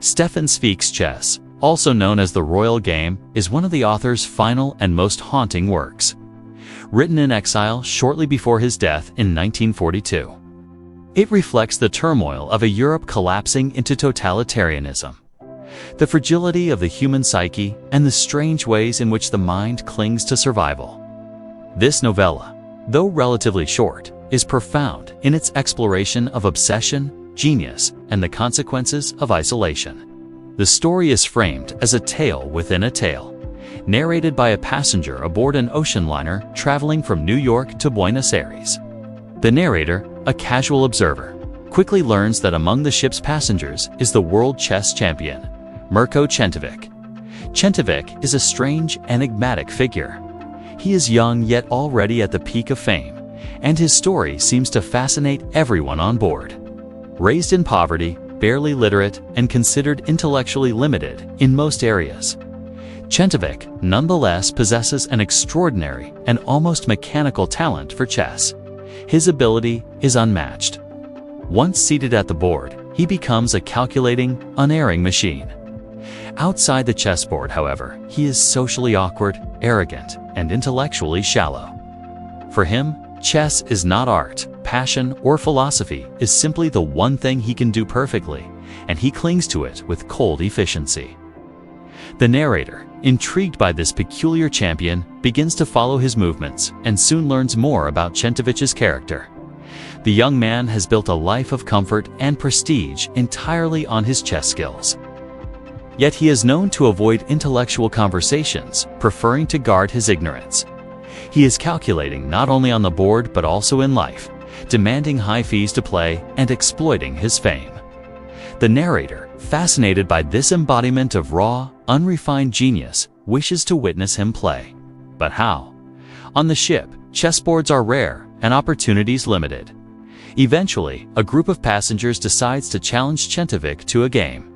Stefan Zweig's chess, also known as the Royal Game, is one of the author's final and most haunting works. Written in exile shortly before his death in 1942. It reflects the turmoil of a Europe collapsing into totalitarianism, the fragility of the human psyche, and the strange ways in which the mind clings to survival. This novella, though relatively short, is profound in its exploration of obsession, genius, and the consequences of isolation. The story is framed as a tale within a tale, narrated by a passenger aboard an ocean liner traveling from New York to Buenos Aires. The narrator, a casual observer, quickly learns that among the ship's passengers is the world chess champion, Mirko Czentovic. Czentovic is a strange, enigmatic figure. He is young yet already at the peak of fame, and his story seems to fascinate everyone on board. Raised in poverty, barely literate, and considered intellectually limited in most areas, Czentovic nonetheless possesses an extraordinary and almost mechanical talent for chess. His ability is unmatched. Once seated at the board, he becomes a calculating, unerring machine. Outside the chessboard, however, he is socially awkward, arrogant, and intellectually shallow. For him, chess is not art, passion, or philosophy is simply the one thing he can do perfectly, and he clings to it with cold efficiency. The narrator, intrigued by this peculiar champion, begins to follow his movements and soon learns more about Czentovic's character. The young man has built a life of comfort and prestige entirely on his chess skills. Yet he is known to avoid intellectual conversations, preferring to guard his ignorance. He is calculating not only on the board but also in life, demanding high fees to play and exploiting his fame. The narrator, fascinated by this embodiment of raw, unrefined genius, wishes to witness him play. But how? On the ship, chessboards are rare and opportunities limited. Eventually, a group of passengers decides to challenge Czentovic to a game.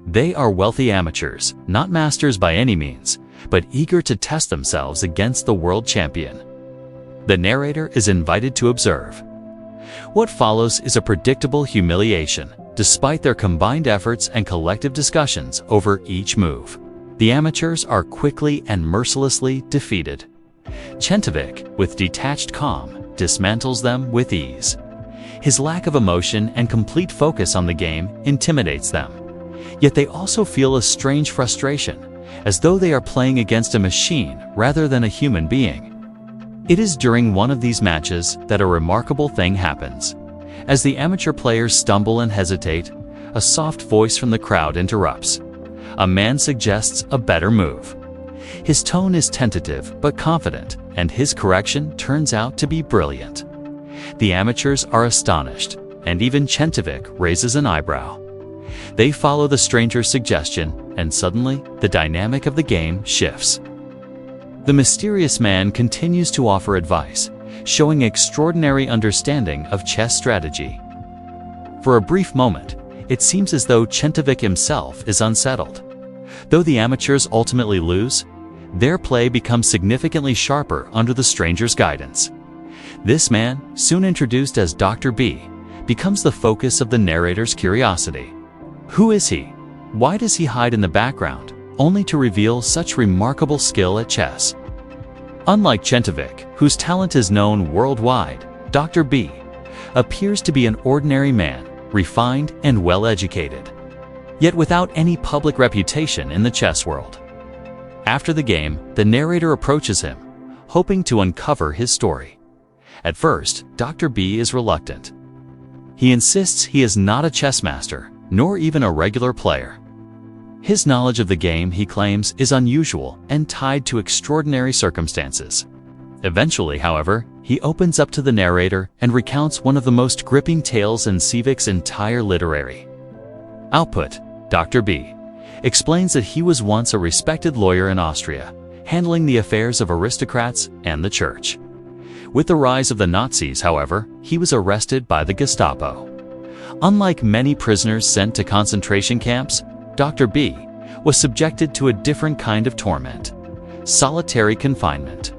They are wealthy amateurs, not masters by any means, but eager to test themselves against the world champion. The narrator is invited to observe. What follows is a predictable humiliation, despite their combined efforts and collective discussions over each move. The amateurs are quickly and mercilessly defeated. Czentovic, with detached calm, dismantles them with ease. His lack of emotion and complete focus on the game intimidates them. Yet they also feel a strange frustration, as though they are playing against a machine rather than a human being. It is during one of these matches that a remarkable thing happens. As the amateur players stumble and hesitate, a soft voice from the crowd interrupts. A man suggests a better move. His tone is tentative but confident, and his correction turns out to be brilliant. The amateurs are astonished, and even Czentovic raises an eyebrow. They follow the stranger's suggestion, and suddenly, the dynamic of the game shifts. The mysterious man continues to offer advice, showing extraordinary understanding of chess strategy. For a brief moment, it seems as though Czentovic himself is unsettled. Though the amateurs ultimately lose, their play becomes significantly sharper under the stranger's guidance. This man, soon introduced as Dr. B, becomes the focus of the narrator's curiosity. Who is he? Why does he hide in the background, only to reveal such remarkable skill at chess? Unlike Czentovic, whose talent is known worldwide, Dr. B appears to be an ordinary man, refined and well-educated, yet without any public reputation in the chess world. After the game, the narrator approaches him, hoping to uncover his story. At first, Dr. B is reluctant. He insists he is not a chess master, nor even a regular player. His knowledge of the game, he claims, is unusual and tied to extraordinary circumstances. Eventually, however, he opens up to the narrator and recounts one of the most gripping tales in Cevic's entire literary output. Dr. B explains that he was once a respected lawyer in Austria, handling the affairs of aristocrats and the church. With the rise of the Nazis, however, he was arrested by the Gestapo. Unlike many prisoners sent to concentration camps, Dr. B was subjected to a different kind of torment: solitary confinement.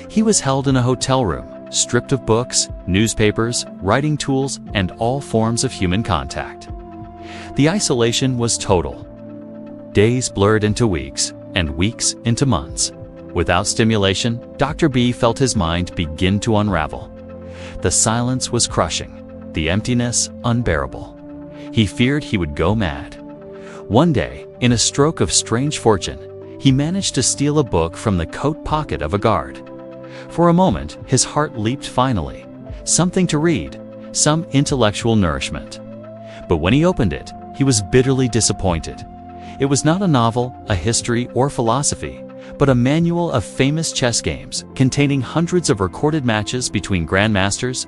He was held in a hotel room, stripped of books, newspapers, writing tools, and all forms of human contact. The isolation was total. Days blurred into weeks, and weeks into months. Without stimulation, Dr. B felt his mind begin to unravel. The silence was crushing, the emptiness unbearable. He feared he would go mad. One day, in a stroke of strange fortune, he managed to steal a book from the coat pocket of a guard. For a moment, his heart leaped finally. Something to read, some intellectual nourishment. But when he opened it, he was bitterly disappointed. It was not a novel, a history, or philosophy, but a manual of famous chess games containing hundreds of recorded matches between grandmasters.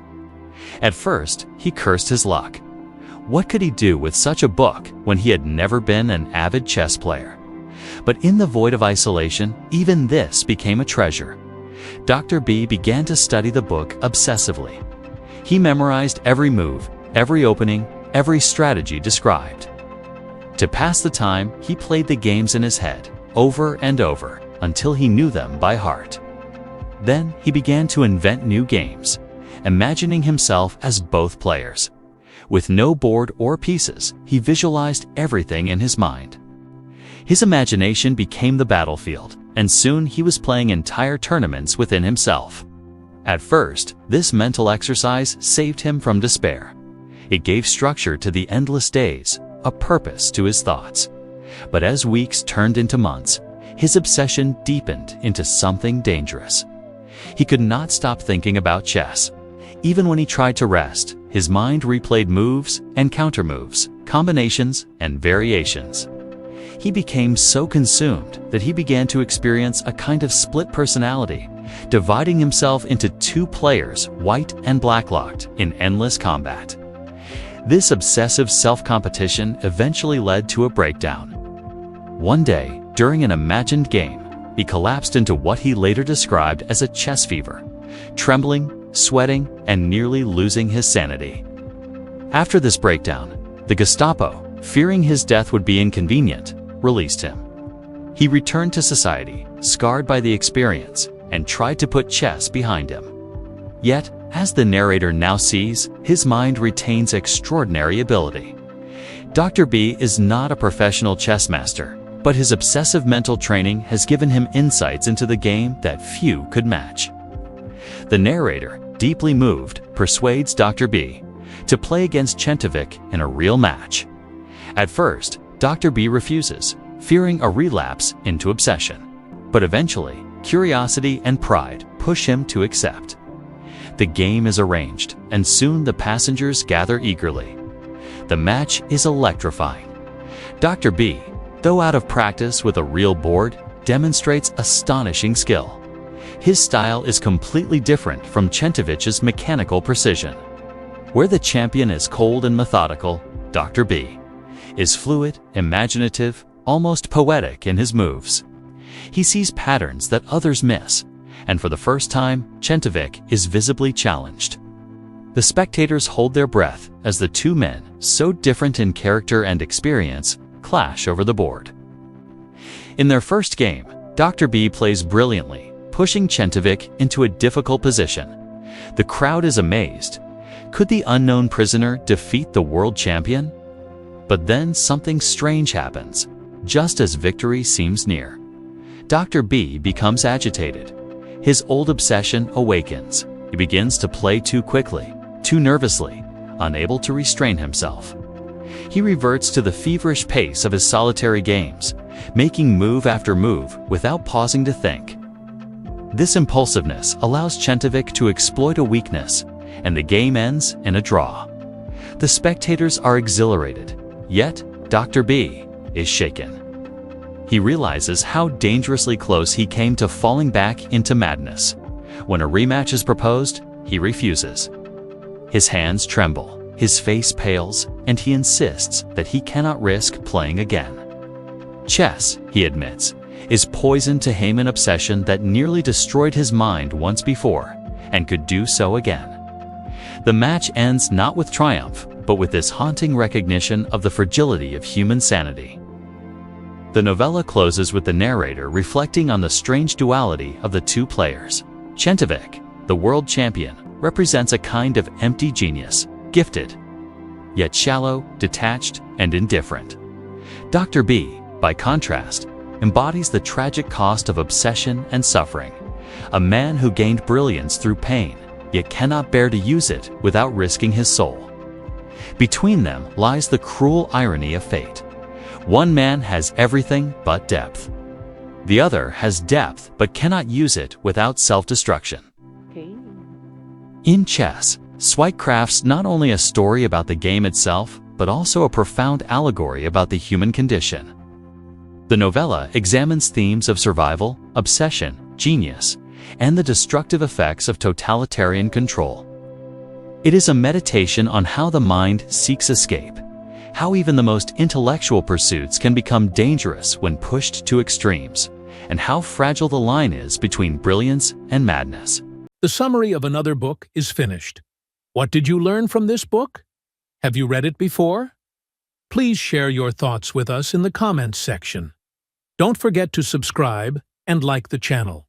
At first, he cursed his luck. What could he do with such a book when he had never been an avid chess player? But in the void of isolation, even this became a treasure. Dr. B began to study the book obsessively. He memorized every move, every opening, every strategy described. To pass the time, he played the games in his head, over and over, until he knew them by heart. Then he began to invent new games, imagining himself as both players. With no board or pieces, he visualized everything in his mind. His imagination became the battlefield, and soon he was playing entire tournaments within himself. At first, this mental exercise saved him from despair. It gave structure to the endless days, a purpose to his thoughts. But as weeks turned into months, his obsession deepened into something dangerous. He could not stop thinking about chess. Even when he tried to rest, his mind replayed moves and countermoves, combinations and variations. He became so consumed that he began to experience a kind of split personality, dividing himself into two players, white and black-locked, in endless combat. This obsessive self-competition eventually led to a breakdown. One day, during an imagined game, he collapsed into what he later described as a chess fever, trembling, sweating, and nearly losing his sanity. After this breakdown, the Gestapo, fearing his death would be inconvenient, released him. He returned to society, scarred by the experience, and tried to put chess behind him. Yet, as the narrator now sees, his mind retains extraordinary ability. Dr. B is not a professional chess master, but his obsessive mental training has given him insights into the game that few could match. The narrator, deeply moved, persuades Dr. B to play against Czentovic in a real match. At first, Dr. B refuses, fearing a relapse into obsession. But eventually, curiosity and pride push him to accept. The game is arranged, and soon the passengers gather eagerly. The match is electrifying. Dr. B, though out of practice with a real board, demonstrates astonishing skill. His style is completely different from Czentovic's mechanical precision. Where the champion is cold and methodical, Dr. B is fluid, imaginative, almost poetic in his moves. He sees patterns that others miss, and for the first time, Czentovic is visibly challenged. The spectators hold their breath as the two men, so different in character and experience, clash over the board. In their first game, Dr. B plays brilliantly, pushing Czentovic into a difficult position. The crowd is amazed. Could the unknown prisoner defeat the world champion? But then something strange happens, just as victory seems near. Dr. B becomes agitated. His old obsession awakens. He begins to play too quickly, too nervously, unable to restrain himself. He reverts to the feverish pace of his solitary games, making move after move without pausing to think. This impulsiveness allows Czentovic to exploit a weakness, and the game ends in a draw. The spectators are exhilarated, yet Dr. B is shaken. He realizes how dangerously close he came to falling back into madness. When a rematch is proposed, he refuses. His hands tremble, his face pales, and he insists that he cannot risk playing again. Chess, he admits, is poison to him, an obsession that nearly destroyed his mind once before, and could do so again. The match ends not with triumph, but with this haunting recognition of the fragility of human sanity. The novella closes with the narrator reflecting on the strange duality of the two players. Czentovic, the world champion, represents a kind of empty genius, gifted, yet shallow, detached, and indifferent. Dr. B, by contrast, embodies the tragic cost of obsession and suffering, a man who gained brilliance through pain, yet cannot bear to use it without risking his soul. Between them lies the cruel irony of fate. One man has everything but depth. The other has depth but cannot use it without self-destruction. In chess, Zweig crafts not only a story about the game itself, but also a profound allegory about the human condition. The novella examines themes of survival, obsession, genius, and the destructive effects of totalitarian control. It is a meditation on how the mind seeks escape, how even the most intellectual pursuits can become dangerous when pushed to extremes, and how fragile the line is between brilliance and madness. The summary of another book is finished. What did you learn from this book? Have you read it before? Please share your thoughts with us in the comments section. Don't forget to subscribe and like the channel.